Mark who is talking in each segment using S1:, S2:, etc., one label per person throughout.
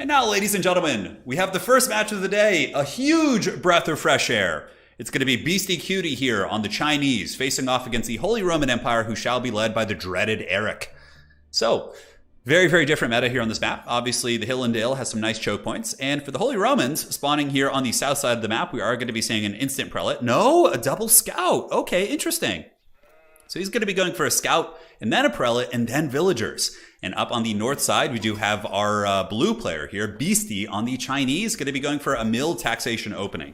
S1: And now, ladies and gentlemen, we have the first match of the day, a huge breath of fresh air. It's going to be Beastie Cutie here on the Chinese, facing off against the Holy Roman Empire, who shall be led by the dreaded Eric. So, very, very different meta here on this map. Obviously, the Hill and Dale has some nice choke points. And for the Holy Romans, spawning here on the south side of the map, we are going to be seeing an instant prelate. No, a double scout. Okay, interesting. So he's going to be going for a scout, and then a prelate, and then villagers. And up on the north side, we do have our blue player here, Beastie, on the Chinese, going to be going for a mill taxation opening.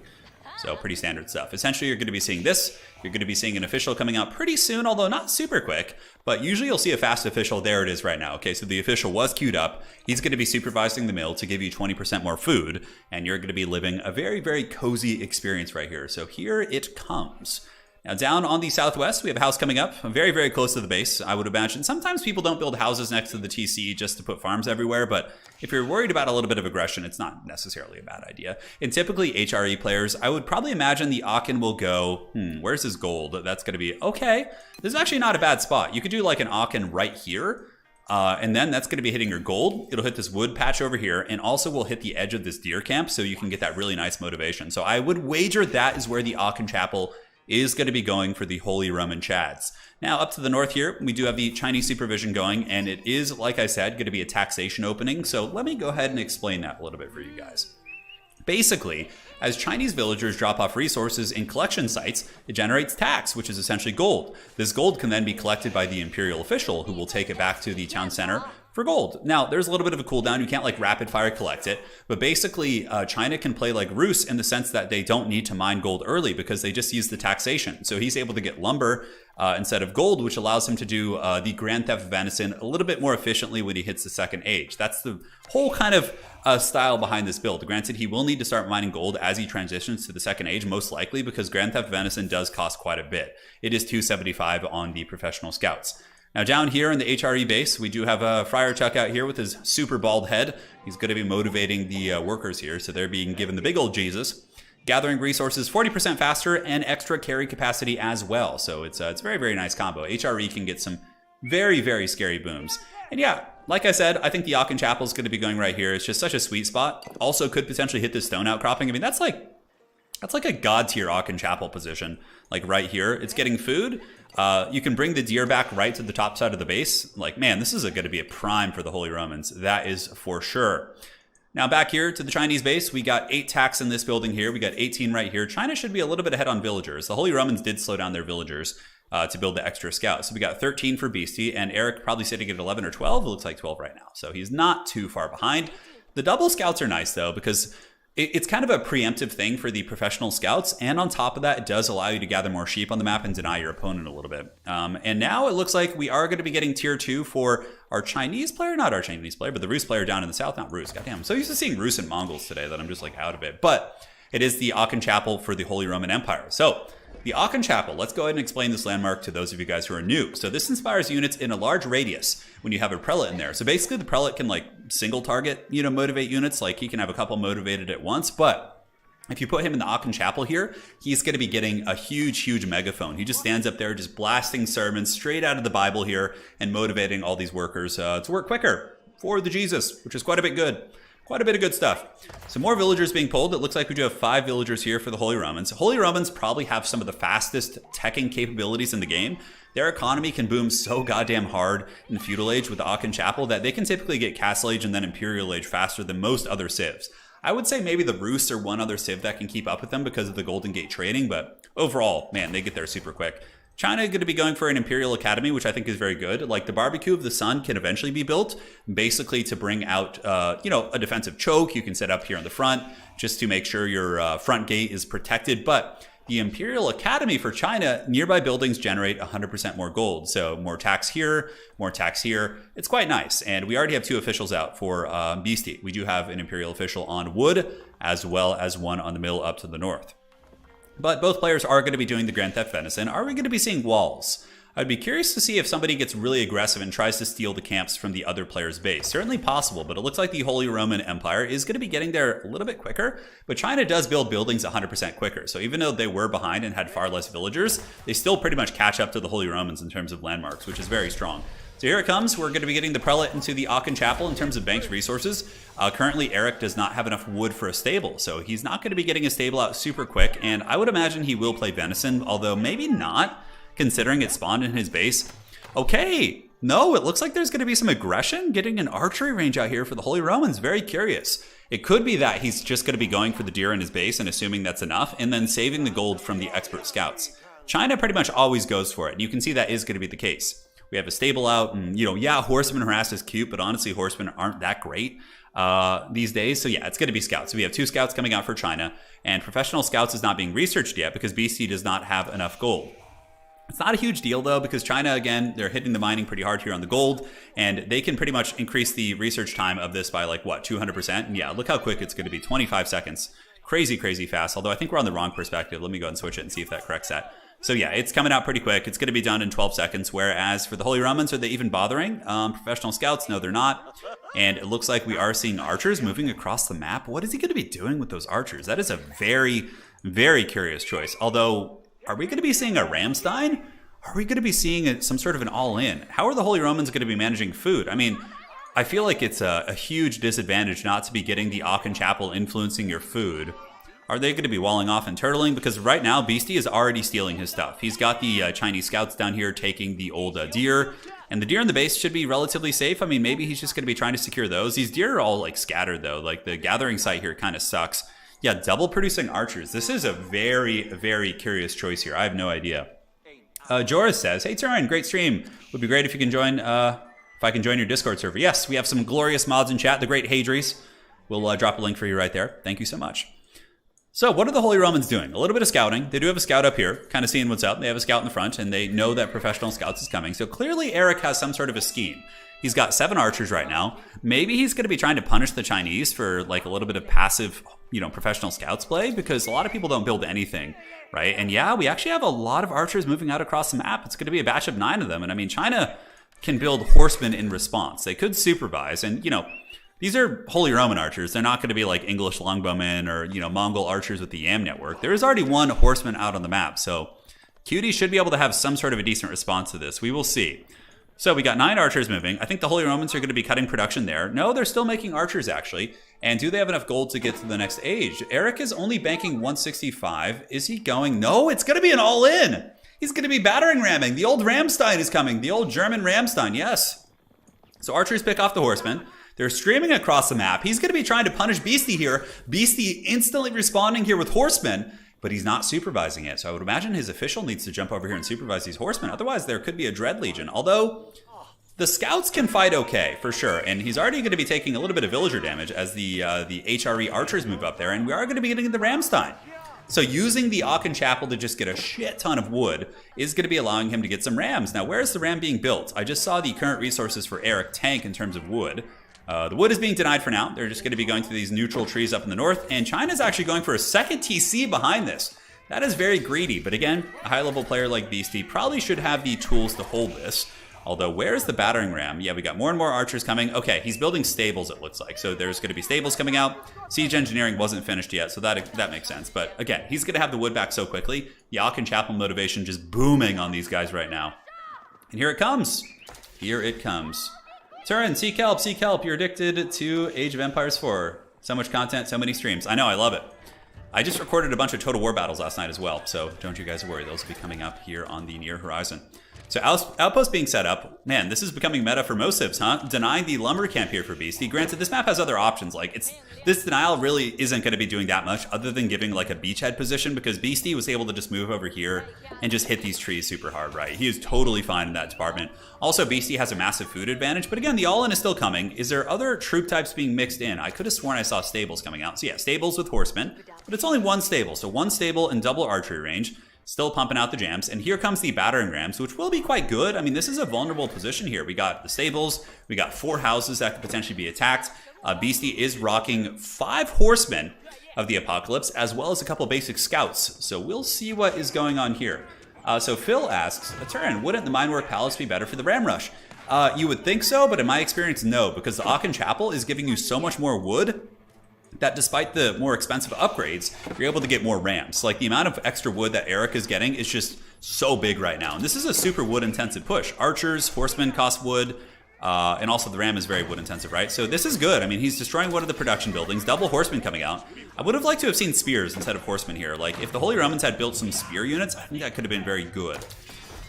S1: So pretty standard stuff. Essentially, you're going to be seeing this. You're going to be seeing an official coming out pretty soon, although not super quick. But usually you'll see a fast official. There it is right now. Okay, so the official was queued up. He's going to be supervising the mill to give you 20% more food. And you're going to be living a very, very cozy experience right here. So here it comes. Now down on the southwest, we have a house coming up, very, very close to the base, I would imagine. Sometimes people don't build houses next to the TC just to put farms everywhere, but if you're worried about a little bit of aggression, it's not necessarily a bad idea. And typically HRE players, I would probably imagine the Aachen will go, where's his gold? That's going to be, okay, this is actually not a bad spot. You could do like an Aachen right here, and then that's going to be hitting your gold. It'll hit this wood patch over here, and also will hit the edge of this deer camp, so you can get that really nice motivation. So I would wager that is where the Aachen Chapel is going to be going for the Holy Roman Chads. Now, up to the north here, we do have the Chinese supervision going, and it is, like I said, going to be a taxation opening. So let me go ahead and explain that a little bit for you guys. Basically, as Chinese villagers drop off resources in collection sites, it generates tax, which is essentially gold. This gold can then be collected by the Imperial official, who will take it back to the town center for gold. Now, there's a little bit of a cooldown. You can't like rapid fire collect it, but basically China can play like Rus in the sense that they don't need to mine gold early because they just use the taxation. So he's able to get lumber instead of gold, which allows him to do the Grand Theft Venison a little bit more efficiently when he hits the second age. That's the whole kind of style behind this build. Granted, he will need to start mining gold as he transitions to the second age, most likely because Grand Theft Venison does cost quite a bit. It is $275 on the professional scouts. Now down here in the HRE base, we do have a Friar Chuck out here with his super bald head. He's going to be motivating the workers here, so they're being given the big old Jesus. Gathering resources 40% faster and extra carry capacity as well. So it's a very, very nice combo. HRE can get some very, very scary booms. And yeah, like I said, I think the Aachen Chapel is going to be going right here. It's just such a sweet spot. Also could potentially hit this stone outcropping. I mean, that's like a god tier Aachen Chapel position, like right here. It's getting food. You can bring the deer back right to the top side of the base. Like, man, this is going to be a prime for the Holy Romans. That is for sure. Now back here to the Chinese base, we got 8 tax in this building here. We got 18 right here. China should be a little bit ahead on villagers. The Holy Romans did slow down their villagers to build the extra scout. So we got 13 for Beastie, and Eric probably sitting at 11 or 12. It looks like 12 right now. So he's not too far behind. The double scouts are nice though, because it's kind of a preemptive thing for the professional scouts, and on top of that, it does allow you to gather more sheep on the map and deny your opponent a little bit. And now it looks like we are going to be getting tier 2 for our Chinese player, not our Chinese player, but the Rus player down in the south, not Rus. Goddamn, I'm so used to seeing Rus and Mongols today that I'm just like out of it. But it is the Aachen Chapel for the Holy Roman Empire. So the Aachen Chapel, let's go ahead and explain this landmark to those of you guys who are new. So this inspires units in a large radius when you have a prelate in there. So basically the prelate can like single target, motivate units. Like he can have a couple motivated at once, but if you put him in the Aachen Chapel here, he's going to be getting a huge, huge megaphone. He just stands up there just blasting sermons straight out of the Bible here and motivating all these workers to work quicker for the Jesus, which is quite a bit good. Quite a bit of good stuff. Some more villagers being pulled. It looks like we do have 5 villagers here for the Holy Romans. Holy Romans probably have some of the fastest teching capabilities in the game. Their economy can boom so goddamn hard in the Feudal Age with the Aachen Chapel that they can typically get Castle Age and then Imperial Age faster than most other civs. I would say maybe the Rus or one other civ that can keep up with them because of the Golden Gate trading, but overall, man, they get there super quick. China is going to be going for an Imperial Academy, which I think is very good. Like the Barbecue of the Sun can eventually be built, basically to bring out, a defensive choke you can set up here in the front, just to make sure your front gate is protected. But the Imperial Academy for China, nearby buildings generate 100% more gold. So more tax here, more tax here. It's quite nice. And we already have 2 officials out for Beastie. We do have an Imperial official on wood, as well as one on the mill up to the north. But both players are going to be doing the Grand Theft Venison. Are we going to be seeing walls? I'd be curious to see if somebody gets really aggressive and tries to steal the camps from the other player's base. Certainly possible, but it looks like the Holy Roman Empire is going to be getting there a little bit quicker. But China does build buildings 100% quicker. So even though they were behind and had far less villagers, they still pretty much catch up to the Holy Romans in terms of landmarks, which is very strong. So here it comes. We're going to be getting the Prelate into the Aachen Chapel in terms of banked resources. Currently, Eric does not have enough wood for a stable, so he's not going to be getting a stable out super quick, and I would imagine he will play Venison, although maybe not, considering it spawned in his base. Okay, no, it looks like there's going to be some aggression, getting an archery range out here for the Holy Romans. Very curious. It could be that he's just going to be going for the deer in his base and assuming that's enough, and then saving the gold from the expert scouts. China pretty much always goes for it, and you can see that is going to be the case. We have a stable out, and yeah, horseman harass is cute, but honestly, horsemen aren't that great these days. So yeah, it's going to be scouts. So we have 2 scouts coming out for China, and professional scouts is not being researched yet because BC does not have enough gold. It's not a huge deal though, because China, again, they're hitting the mining pretty hard here on the gold, and they can pretty much increase the research time of this by like, what, 200%? And yeah, look how quick it's going to be, 25 seconds. Crazy, crazy fast, although I think we're on the wrong perspective. Let me go and switch it and see if that corrects that. So yeah, it's coming out pretty quick. It's going to be done in 12 seconds, whereas for the Holy Romans, are they even bothering? Professional scouts, no, they're not. And it looks like we are seeing archers moving across the map. What is he going to be doing with those archers? That is a very, very curious choice. Although, are we going to be seeing a RAMSTEIN? Are we going to be seeing some sort of an all-in? How are the Holy Romans going to be managing food? I mean, I feel like it's a huge disadvantage not to be getting the Aachen Chapel influencing your food. Are they going to be walling off and turtling? Because right now, Beastie is already stealing his stuff. He's got the Chinese scouts down here taking the old deer. And the deer in the base should be relatively safe. I mean, maybe he's just going to be trying to secure those. These deer are all like scattered though. Like the gathering site here kind of sucks. Yeah, double producing archers. This is a very, very curious choice here. I have no idea. Joris says, hey Turin, great stream. Would be great if you can join, if I can join your Discord server. Yes, we have some glorious mods in chat. The great Hadries. We'll drop a link for you right there. Thank you so much. So what are the Holy Romans doing? A little bit of scouting. They do have a scout up here, kind of seeing what's up. They have a scout in the front, and they know that professional scouts is coming. So clearly Eric has some sort of a scheme. He's got 7 archers right now. Maybe he's going to be trying to punish the Chinese for like a little bit of passive, professional scouts play, because a lot of people don't build anything, right? And yeah, we actually have a lot of archers moving out across the map. It's going to be a batch of 9 of them. And I mean, China can build horsemen in response. They could supervise, and these are Holy Roman archers. They're not going to be like English longbowmen or, Mongol archers with the YAM network. There is already 1 horseman out on the map. So Cutie should be able to have some sort of a decent response to this. We will see. So we got 9 archers moving. I think the Holy Romans are going to be cutting production there. No, they're still making archers actually. And do they have enough gold to get to the next age? Eric is only banking 165. Is he going? No, it's going to be an all-in. He's going to be battering ramming. The old RAMSTEIN is coming. The old German RAMSTEIN, yes. So archers pick off the horsemen. They're streaming across the map. He's going to be trying to punish Beastie here. Beastie instantly responding here with horsemen, but he's not supervising it. So I would imagine his official needs to jump over here and supervise these horsemen. Otherwise, there could be a Dread Legion. Although, the scouts can fight okay, for sure. And he's already going to be taking a little bit of villager damage as the HRE archers move up there. And we are going to be getting the RAMSTEIN. So using the Aachen Chapel to just get a shit ton of wood is going to be allowing him to get some rams. Now, where is the ram being built? I just saw the current resources for Eric tank in terms of wood. The wood is being denied for now. They're just going to be going through these neutral trees up in the north. And China's actually going for a second TC behind this. That is very greedy. But again, a high-level player like Beastie probably should have the tools to hold this. Although, where's the battering ram? Yeah, we got more and more archers coming. Okay, he's building stables, it looks like. So there's going to be stables coming out. Siege engineering wasn't finished yet, so that makes sense. But again, he's going to have the wood back so quickly. The Aachen Chapel motivation just booming on these guys right now. And here it comes. Here it comes. Turin, seek help, you're addicted to Age of Empires 4. So much content, so many streams. I know, I love it. I just recorded a bunch of Total War battles last night as well, so don't you guys worry, those will be coming up here on the near horizon. So outpost being set up, man, this is becoming meta for most civs, huh? Denying the lumber camp here for Beastie. Granted, this map has other options, like this denial really isn't going to be doing that much other than giving like a beachhead position, because Beastie was able to just move over here and just hit these trees super hard, right? He is totally fine in that department. Also, Beastie has a massive food advantage, but again, the all-in is still coming. Is there other troop types being mixed in? I could have sworn I saw stables coming out. So yeah, stables with horsemen, but it's only 1 stable. So 1 stable and double archery range. Still pumping out the jams. And here comes the battering rams, which will be quite good. I mean, this is a vulnerable position here. We got the stables. We got 4 houses that could potentially be attacked. Beastie is rocking 5 horsemen of the apocalypse, as well as a couple basic scouts. So we'll see what is going on here. So Phil asks, Turin, wouldn't the Minework Palace be better for the ram rush? You would think so, but in my experience, no. Because the Aachen Chapel is giving you so much more wood that despite the more expensive upgrades, you're able to get more rams. Like the amount of extra wood that Eric is getting is just so big right now. And this is a super wood-intensive push. Archers, horsemen cost wood, and also the ram is very wood-intensive, right? So this is good. I mean, he's destroying one of the production buildings. Double horsemen coming out. I would have liked to have seen spears instead of horsemen here. Like, if the Holy Romans had built some spear units, I think that could have been very good.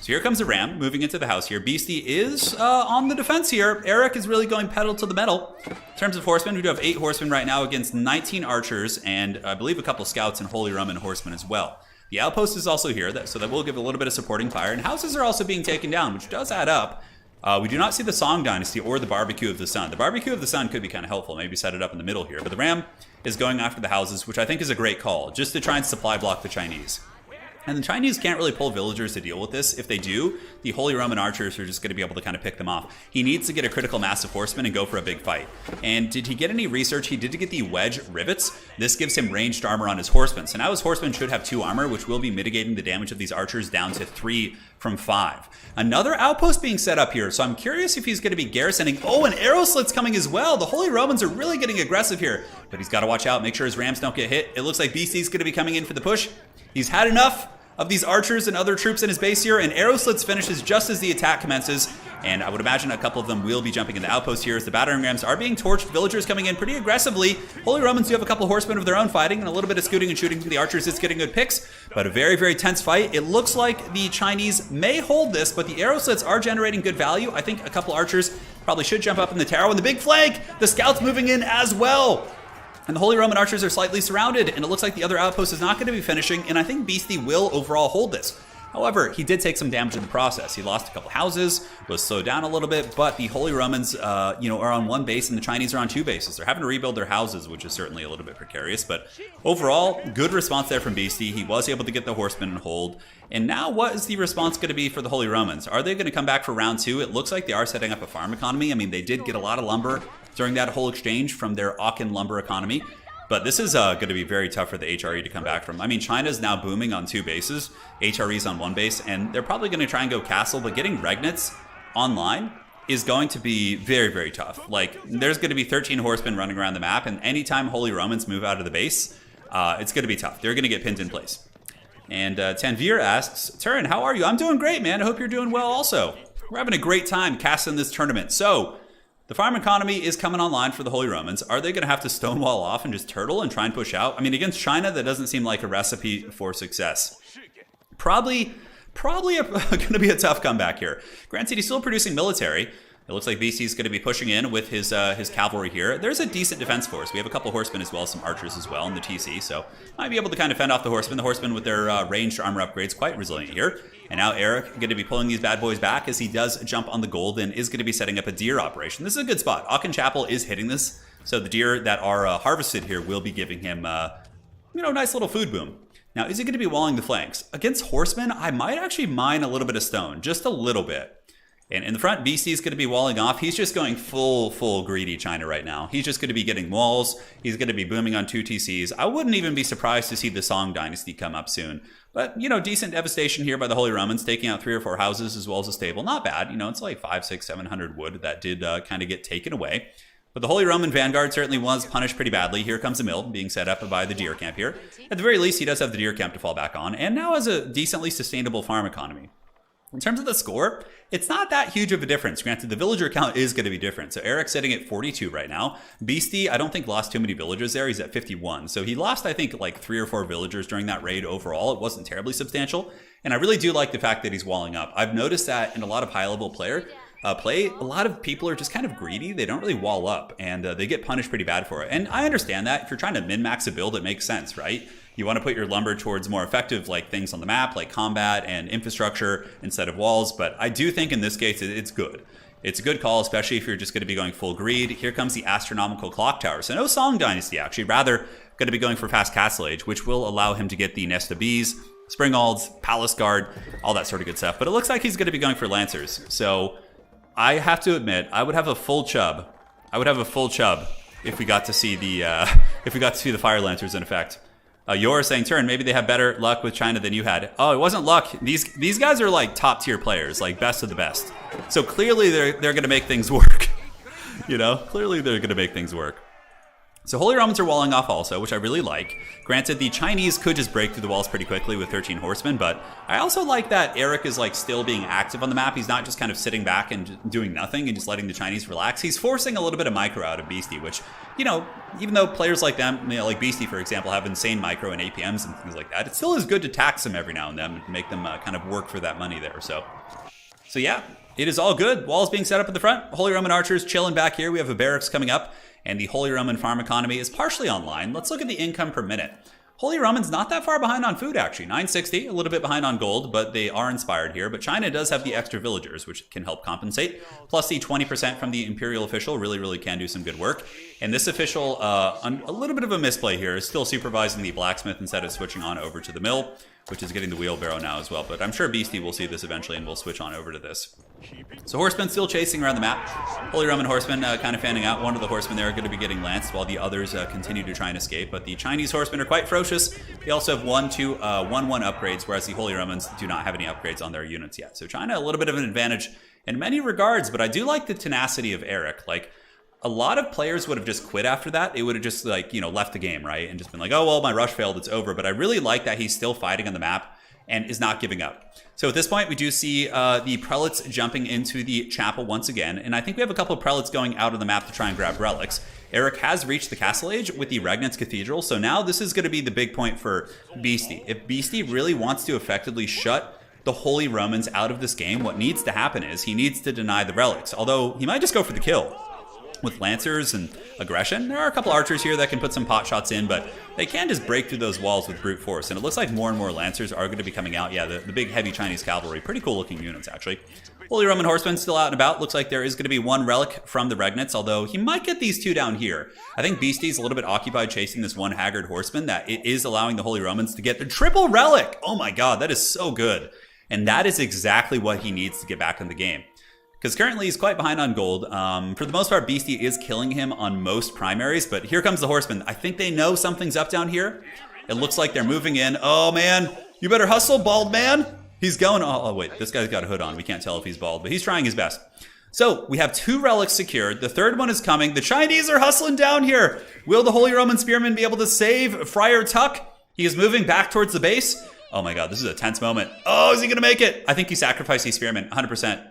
S1: So here comes the ram moving into the house here. Beastie is on the defense here. Eric is really going pedal to the metal. In terms of horsemen, we do have 8 horsemen right now against 19 archers, and I believe a couple scouts and Holy Roman horsemen as well. The outpost is also here, so that will give a little bit of supporting fire. And houses are also being taken down, which does add up. We do not see the Song Dynasty or the Barbecue of the Sun. The Barbecue of the Sun could be kind of helpful. Maybe set it up in the middle here. But the ram is going after the houses, which I think is a great call, just to try and supply block the Chinese. And the Chinese can't really pull villagers to deal with this. If they do, the Holy Roman archers are just going to be able to kind of pick them off. He needs to get a critical mass of horsemen and go for a big fight. And did he get any research? He did get the wedge rivets. This gives him ranged armor on his horsemen. So now his horsemen should have 2 armor, which will be mitigating the damage of these archers down to 3 from 5. Another outpost being set up here. So I'm curious if he's going to be garrisoning. Oh, and arrow slits coming as well. The Holy Romans are really getting aggressive here. But he's got to watch out, make sure his rams don't get hit. It looks like BC's going to be coming in for the push. He's had enough of these archers and other troops in his base here, and arrow slits finishes just as the attack commences, and I would imagine a couple of them will be jumping in the outpost here as the battering rams are being torched. Villagers coming in pretty aggressively. Holy Romans do have a couple of horsemen of their own fighting, and a little bit of scooting and shooting from the archers is getting good picks, but a very, very tense fight. It looks like the Chinese may hold this, but the arrow slits are generating good value. I think a couple archers probably should jump up in the tower. On the big flank, the scouts moving in as well. And the Holy Roman archers are slightly surrounded, and it looks like the other outpost is not going to be finishing, and I think Beastie will overall hold this. However, he did take some damage in the process. He lost a couple houses, was slowed down a little bit, but the Holy Romans, are on 1 base, and the Chinese are on 2 bases. They're having to rebuild their houses, which is certainly a little bit precarious, but overall, good response there from Beastie. He was able to get the horsemen and hold. And now what is the response going to be for the Holy Romans? Are they going to come back for round 2? It looks like they are setting up a farm economy. I mean, they did get a lot of lumber during that whole exchange from their Aachen lumber economy. But this is going to be very tough for the HRE to come back from. I mean, China's now booming on 2 bases, HRE's on 1 base, and they're probably going to try and go castle, but getting Regnets online is going to be very, very tough. Like, there's going to be 13 horsemen running around the map, and anytime Holy Romans move out of the base, it's going to be tough. They're going to get pinned in place. And Tanvir asks, Turin, how are you? I'm doing great, man. I hope you're doing well also. We're having a great time casting this tournament. So, the farm economy is coming online for the Holy Romans. Are they going to have to stonewall off and just turtle and try and push out? I mean, against China, that doesn't seem like a recipe for success. Probably going to be a tough comeback here. Granted, he's still producing military. It looks like BC's going to be pushing in with his cavalry here. There's a decent defense force. We have a couple horsemen as well, some archers as well in the TC, so might be able to kind of fend off the horsemen. The horsemen with their ranged armor upgrades, quite resilient here. And now Eric going to be pulling these bad boys back as he does jump on the gold and is going to be setting up a deer operation. This is a good spot. Aachen Chapel is hitting this, so the deer that are harvested here will be giving him, nice little food boom. Now, is he going to be walling the flanks? Against horsemen, I might actually mine a little bit of stone, just a little bit. And in the front, BC is going to be walling off. He's just going full greedy China right now. He's just going to be getting walls. He's going to be booming on 2 TCs. I wouldn't even be surprised to see the Song Dynasty come up soon. But, decent devastation here by the Holy Romans, taking out 3 or 4 houses as well as a stable. Not bad. It's like 500, 600, 700 wood that did kind of get taken away. But the Holy Roman Vanguard certainly was punished pretty badly. Here comes a mill being set up by the deer camp here. At the very least, he does have the deer camp to fall back on, and now has a decently sustainable farm economy. In terms of the score, it's not that huge of a difference. Granted, the villager count is going to be different. So Eric's sitting at 42 right now. Beastie, I don't think lost too many villagers there. He's at 51. So he lost, I think, like 3 or 4 villagers during that raid overall. It wasn't terribly substantial. And I really do like the fact that he's walling up. I've noticed that in a lot of high-level play, a lot of people are just kind of greedy. They don't really wall up, and they get punished pretty bad for it. And I understand that. If you're trying to min-max a build, it makes sense, right? You want to put your lumber towards more effective things on the map, like combat and infrastructure instead of walls. But I do think in this case, it's good. It's a good call, especially if you're just going to be going full greed. Here comes the astronomical clock tower. So no Song Dynasty, actually. Rather, going to be going for fast castle age, which will allow him to get the nest of bees, springalds, palace guard, all that sort of good stuff. But it looks like he's going to be going for lancers. So I have to admit, I would have a full chub. If we got to see the fire lancers in effect. You're saying, Turin, maybe they have better luck with China than you had. Oh, it wasn't luck. These guys are like top tier players, like best of the best. So clearly they're going to make things work. Clearly they're going to make things work. So Holy Romans are walling off also, which I really like. Granted, the Chinese could just break through the walls pretty quickly with 13 horsemen, but I also like that Eric is like still being active on the map. He's not just kind of sitting back and doing nothing and just letting the Chinese relax. He's forcing a little bit of micro out of Beastie, which, you know, even though players like them, you know, like Beastie, for example, have insane micro and APMs and things like that, it still is good to tax them every now and then and make them kind of work for that money there. So yeah, it is all good. Walls being set up at the front. Holy Roman archers chilling back here. We have a barracks coming up. And the Holy Roman farm economy is partially online. Let's look at the income per minute. Holy Roman's not that far behind on food, actually. 960, a little bit behind on gold, but they are inspired here. But China does have the extra villagers, which can help compensate. Plus the 20% from the Imperial official really can do some good work. And this official, a little bit of a misplay here, is still supervising the blacksmith instead of switching on over to the mill, which is getting the wheelbarrow now as well. But I'm sure Beastie will see this eventually and will switch on over to this. So horsemen still chasing around the map. Holy Roman horsemen kind of fanning out. One of the horsemen there are going to be getting lanced while the others continue to try and escape. But the Chinese horsemen are quite ferocious. They also have 1-1 upgrades, whereas the Holy Romans do not have any upgrades on their units yet. So China, a little bit of an advantage in many regards, but I do like the tenacity of Eric. Like, a lot of players would have just quit after that. They would have just, like, you know, left the game, right? And just been like, oh, well, my rush failed, it's over. But I really like that he's still fighting on the map and is not giving up. So at this point, we do see the prelates jumping into the chapel once again. And I think we have a couple of prelates going out of the map to try and grab relics. Eric has reached the castle age with the Regnant's Cathedral. So now this is going to be the big point for Beastie. If Beastie really wants to effectively shut the Holy Romans out of this game, what needs to happen is he needs to deny the relics. Although he might just go for the kill. With lancers and aggression, there are a couple archers here that can put some pot shots in, but they can just break through those walls with brute force. And it looks like more and more lancers are going to be coming out. Yeah, the big heavy Chinese cavalry, pretty cool looking units actually. Holy Roman horsemen still out and about. Looks like there is going to be one relic from the Regnants, although he might get these two down here. I think Beastie's a little bit occupied chasing this one haggard horseman that it is allowing the Holy Romans to get the triple relic. Oh my god, that is so good. And that is exactly what he needs to get back in the game. Because currently he's quite behind on gold. For the most part, Beastie is killing him on most primaries, but here comes the horseman. I think they know something's up down here. It looks like they're moving in. Oh man, you better hustle, bald man. He's going, oh wait, this guy's got a hood on. We can't tell if he's bald, but he's trying his best. So we have 2 relics secured. The third one is coming. The Chinese are hustling down here. Will the Holy Roman Spearman be able to save Friar Tuck? He is moving back towards the base. Oh my god, this is a tense moment. Oh, is he gonna make it? I think he sacrificed his Spearman, 100%.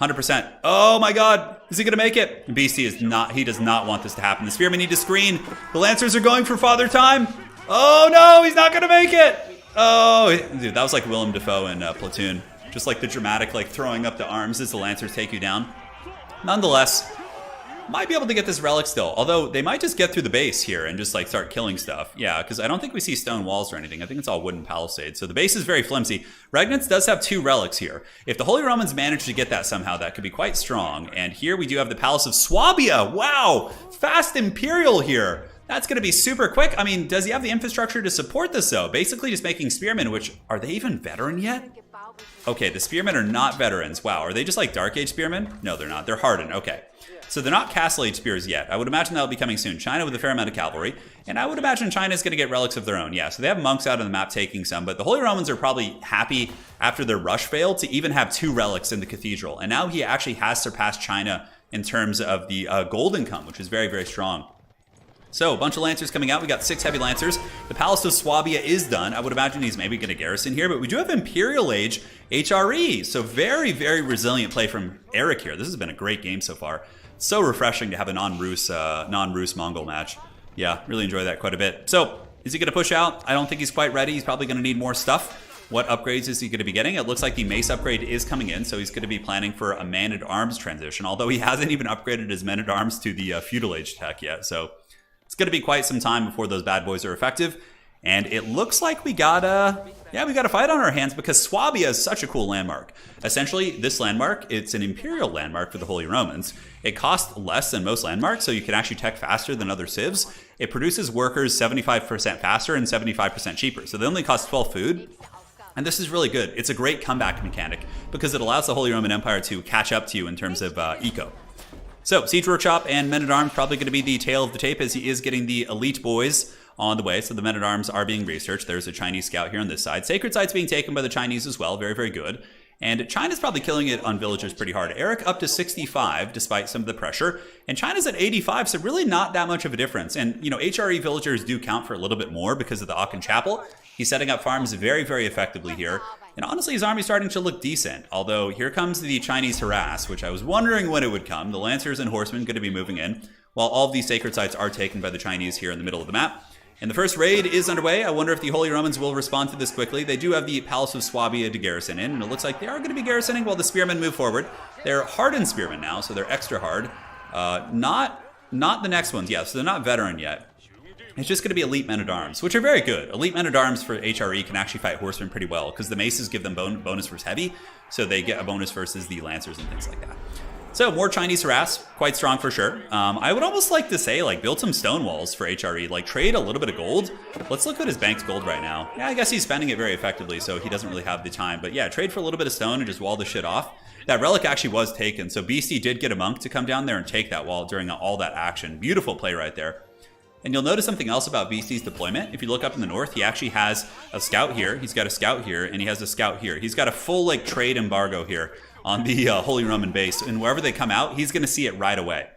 S1: 100%. Oh my god, is he gonna make it? Beastie is not, he does not want this to happen. The Spearmen need to screen. The Lancers are going for Father Time. Oh no, he's not gonna make it. Oh, dude, that was like Willem Dafoe in Platoon. Just like the dramatic, like throwing up the arms as the Lancers take you down. Nonetheless, might be able to get this relic still. Although they might just get through the base here and just like start killing stuff. Yeah, because I don't think we see stone walls or anything. I think it's all wooden palisades. So the base is very flimsy. Regnants does have 2 relics here. If the Holy Romans manage to get that somehow, that could be quite strong. And here we do have the Palace of Swabia. Wow, fast Imperial here. That's going to be super quick. I mean, does he have the infrastructure to support this though? Basically just making spearmen, which, are they even veteran yet? Okay, the spearmen are not veterans. Wow, are they just like Dark Age spearmen? No, they're not. They're hardened. Okay. So they're not Castle Age spears yet. I would imagine that'll be coming soon. China with a fair amount of cavalry. And I would imagine China's going to get relics of their own. Yeah, so they have monks out on the map taking some. But the Holy Romans are probably happy after their rush failed to even have 2 relics in the cathedral. And now he actually has surpassed China in terms of the gold income, which is very, very strong. So, a bunch of Lancers coming out. We got 6 heavy Lancers. The Palace of Swabia is done. I would imagine he's maybe going to garrison here, but we do have Imperial Age HRE. So, very, very resilient play from Eric here. This has been a great game so far. So refreshing to have a non-Rus Mongol match. Yeah, really enjoy that quite a bit. So, is he going to push out? I don't think he's quite ready. He's probably going to need more stuff. What upgrades is he going to be getting? It looks like the mace upgrade is coming in, so he's going to be planning for a man-at-arms transition, although he hasn't even upgraded his men-at-arms to the Feudal Age tech yet. So, it's going to be quite some time before those bad boys are effective. And it looks like we got a fight on our hands because Swabia is such a cool landmark. Essentially, this landmark, it's an Imperial landmark for the Holy Romans. It costs less than most landmarks, so you can actually tech faster than other civs. It produces workers 75% faster and 75% cheaper. So they only cost 12 food. And this is really good. It's a great comeback mechanic because it allows the Holy Roman Empire to catch up to you in terms of eco. So, Siege Workshop and Men-at-Arms probably going to be the tail of the tape as he is getting the elite boys on the way. So the Men-at-Arms are being researched. There's a Chinese scout here on this side. Sacred Site's being taken by the Chinese as well. Very, very good. And China's probably killing it on villagers pretty hard. Eric up to 65 despite some of the pressure. And China's at 85, so really not that much of a difference. And, you know, HRE villagers do count for a little bit more because of the Aachen Chapel. He's setting up farms very, very effectively here. And honestly, his army's starting to look decent. Although here comes the Chinese harass, which I was wondering when it would come. The Lancers and Horsemen going to be moving in, while all of these sacred sites are taken by the Chinese here in the middle of the map. And the first raid is underway. I wonder if the Holy Romans will respond to this quickly. They do have the Palace of Swabia to garrison in, and it looks like they are going to be garrisoning while the spearmen move forward. They're hardened spearmen now, so they're extra hard. Not the next ones, yeah, so they're not veteran yet. It's just going to be elite men-at-arms, which are very good. Elite men-at-arms for HRE can actually fight horsemen pretty well, because the maces give them bonus versus heavy, so they get a bonus versus the lancers and things like that. So more Chinese harass, quite strong for sure. I would almost like to say, like, build some stone walls for HRE, like trade a little bit of gold. Let's look at his banked gold right now. Yeah, I guess he's spending it very effectively, so he doesn't really have the time. But yeah, trade for a little bit of stone and just wall the shit off. That relic actually was taken, so Beastie did get a monk to come down there and take that wall during all that action. Beautiful play right there. And you'll notice something else about Beastie's deployment. If you look up in the north, he actually has a scout here. He's got a scout here, and he has a scout here. He's got a full, like, trade embargo here on the Holy Roman base. And wherever they come out, he's going to see it right away.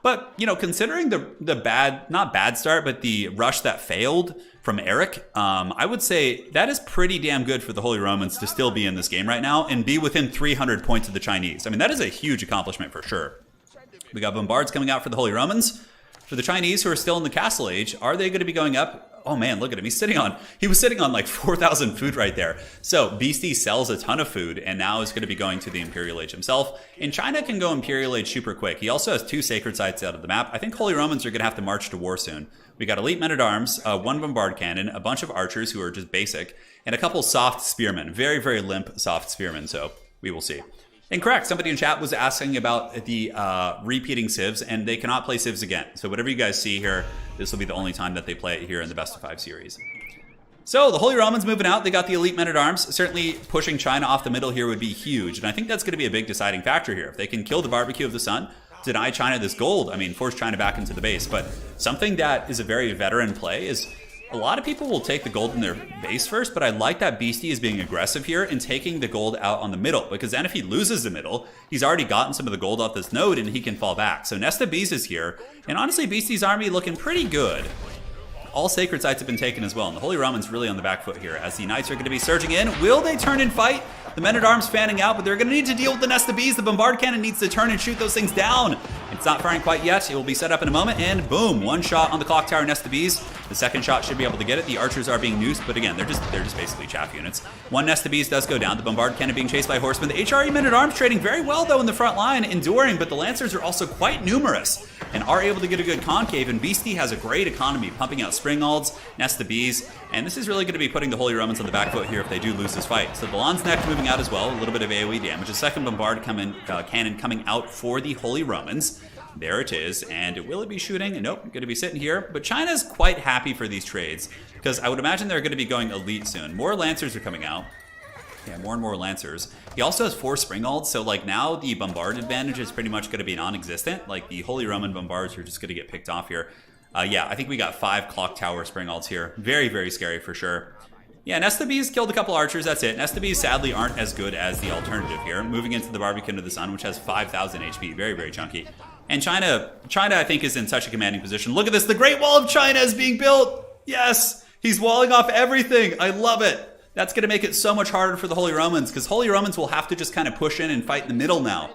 S1: But, you know, considering the bad, not bad start, but the rush that failed from Eric, I would say that is pretty damn good for the Holy Romans to still be in this game right now and be within 300 points of the Chinese. I mean, that is a huge accomplishment for sure. We got bombards coming out for the Holy Romans. For the Chinese who are still in the Castle Age, are they going to be going up? Oh man, look at him. He was sitting on like 4,000 food right there. So Beastie sells a ton of food and now is going to be going to the Imperial Age himself. And China can go Imperial Age super quick. He also has 2 sacred sites out of the map. I think Holy Romans are going to have to march to war soon. We got elite men-at-arms, 1 bombard cannon, a bunch of archers who are just basic, and a couple soft spearmen. Very, very limp soft spearmen, so we will see. And correct, somebody in chat was asking about the repeating civs, and they cannot play civs again. So whatever you guys see here, this will be the only time that they play it here in the Best of 5 series. So the Holy Romans moving out, they got the elite men-at-arms. Certainly pushing China off the middle here would be huge, and I think that's going to be a big deciding factor here. If they can kill the barbecue of the sun, deny China this gold, I mean, force China back into the base. But something that is a very veteran play is a lot of people will take the gold in their base first, but I like that Beastie is being aggressive here and taking the gold out on the middle, because then if he loses the middle, he's already gotten some of the gold off this node and he can fall back. So Nesta Bees is here, and honestly, Beastie's army looking pretty good. All sacred sites have been taken as well, and the Holy Romans really on the back foot here, as the knights are going to be surging in. Will they turn and fight? The men-at-arms fanning out, but they're going to need to deal with the Nesta Bees. The bombard cannon needs to turn and shoot those things down. It's not firing quite yet. It will be set up in a moment, and boom, 1 shot on the clock tower Nesta Bees. The second shot should be able to get it. The archers are being noosed, but again, they're just basically chaff units. 1 Nesta Bees does go down. The bombard cannon being chased by horsemen. The HRE men-at-arms trading very well though in the front line, enduring, but the lancers are also quite numerous and are able to get a good concave, and Beastie has a great economy, pumping out Springalds, Nesta Bees, and this is really going to be putting the Holy Romans on the back foot here if they do lose this fight. So the Lanzknecht moving out as well, a little bit of AoE damage. A second bombard cannon coming out for the Holy Romans. There it is, and will it be shooting? Nope, going to be sitting here. But China's quite happy for these trades, because I would imagine they're going to be going elite soon. More Lancers are coming out. Yeah, more and more Lancers. He also has 4 Springalds, so like now the bombard advantage is pretty much going to be non-existent. Like the Holy Roman bombards are just going to get picked off here. Yeah, I think we got 5 clock tower Springalds here. Very, very scary for sure. Yeah, Nesta Bees killed a couple archers, that's it. Nesta Bees sadly aren't as good as the alternative here. Moving into the Barbican of the Sun, which has 5,000 HP, very, very chunky. And China, I think, is in such a commanding position. Look at this, the Great Wall of China is being built! Yes! He's walling off everything! I love it! That's going to make it so much harder for the Holy Romans, because Holy Romans will have to just kind of push in and fight in the middle now.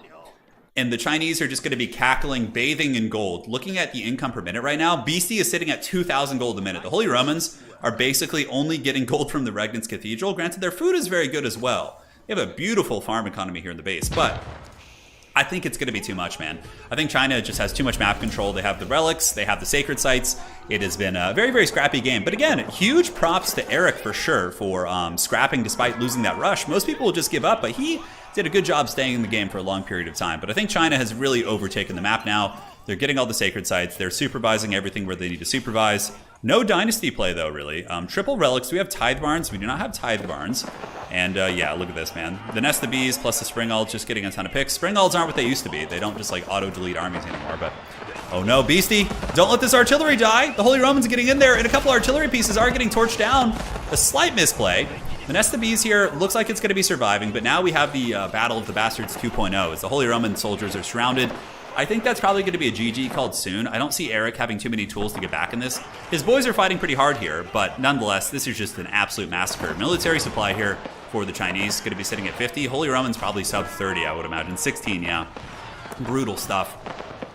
S1: And the Chinese are just going to be cackling, bathing in gold. Looking at the income per minute right now, Beastie is sitting at 2,000 gold a minute. The Holy Romans are basically only getting gold from the Regnitz Cathedral. Granted, their food is very good as well. They have a beautiful farm economy here in the base, but I think it's going to be too much, man. I think China just has too much map control. They have the relics, they have the sacred sites. It has been a very, very scrappy game. But again, huge props to Eric for sure for scrapping despite losing that rush. Most people will just give up, but he did a good job staying in the game for a long period of time. But I think China has really overtaken the map now. They're getting all the sacred sites. They're supervising everything where they need to supervise. No dynasty play though, really. Triple relics. We have tithe barns. We do not have tithe barns. And yeah, look at this, man. The Nesta Bees plus the Springalds just getting a ton of picks. Springalds aren't what they used to be. They don't just like auto-delete armies anymore. But Oh no, Beastie, don't let this artillery die. The Holy Romans getting in there, and a couple artillery pieces are getting torched down. A slight misplay. The Nest of Bees here looks like it's going to be surviving, but now we have the Battle of the Bastards 2.0 as the Holy Roman soldiers are surrounded. I think that's probably going to be a GG called soon. I don't see Eric having too many tools to get back in this. His boys are fighting pretty hard here, but nonetheless, this is just an absolute massacre. Military supply here for the Chinese going to be sitting at 50. Holy Romans probably sub 30, I would imagine. 16, yeah. Brutal stuff.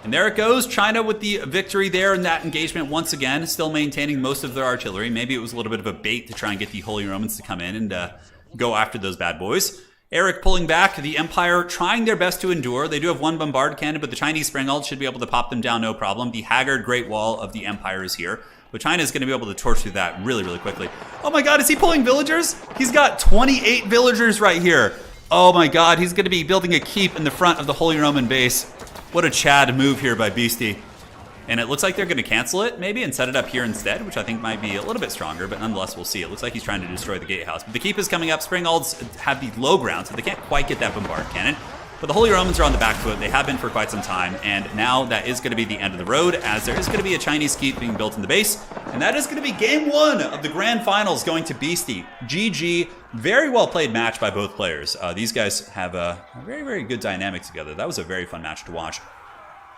S1: And there it goes, China with the victory there in that engagement once again, still maintaining most of their artillery. Maybe it was a little bit of a bait to try and get the Holy Romans to come in and go after those bad boys. Eric pulling back, the Empire trying their best to endure. They do have one bombard cannon, but the Chinese springald should be able to pop them down no problem. The haggard Great Wall of the Empire is here, but China is going to be able to torch through that really, really quickly. Oh my god, is he pulling villagers? He's got 28 villagers right here. Oh my god, he's going to be building a keep in the front of the Holy Roman base. What a Chad move here by Beastie. And it looks like they're going to cancel it, maybe, and set it up here instead, which I think might be a little bit stronger, but nonetheless, we'll see. It looks like he's trying to destroy the gatehouse. But the keep is coming up. Springalds have the low ground, so they can't quite get that bombard cannon. But the Holy Romans are on the back foot. They have been for quite some time, and now that is going to be the end of the road, as there is going to be a Chinese keep being built in the base. And that is going to be game one of the grand finals going to Beastie. GG. Very well played match by both players. These guys have a very, very good dynamic together. That was a very fun match to watch.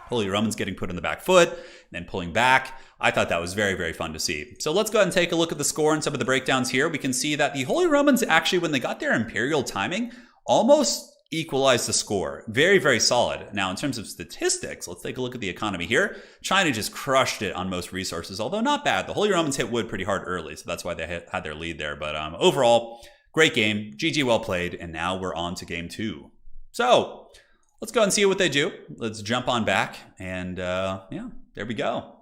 S1: Holy Romans getting put on the back foot, and then pulling back. I thought that was very, very fun to see. So let's go ahead and take a look at the score and some of the breakdowns here. We can see that the Holy Romans actually, when they got their Imperial timing, almost equalized the score. Very, very solid. Now, in terms of statistics, let's take a look at the economy here. China just crushed it on most resources, although not bad. The Holy Romans hit wood pretty hard early, so that's why they had their lead there. But overall, great game. GG well played, and now we're on to game two. So let's go and see what they do. Let's jump on back, and yeah, there we go.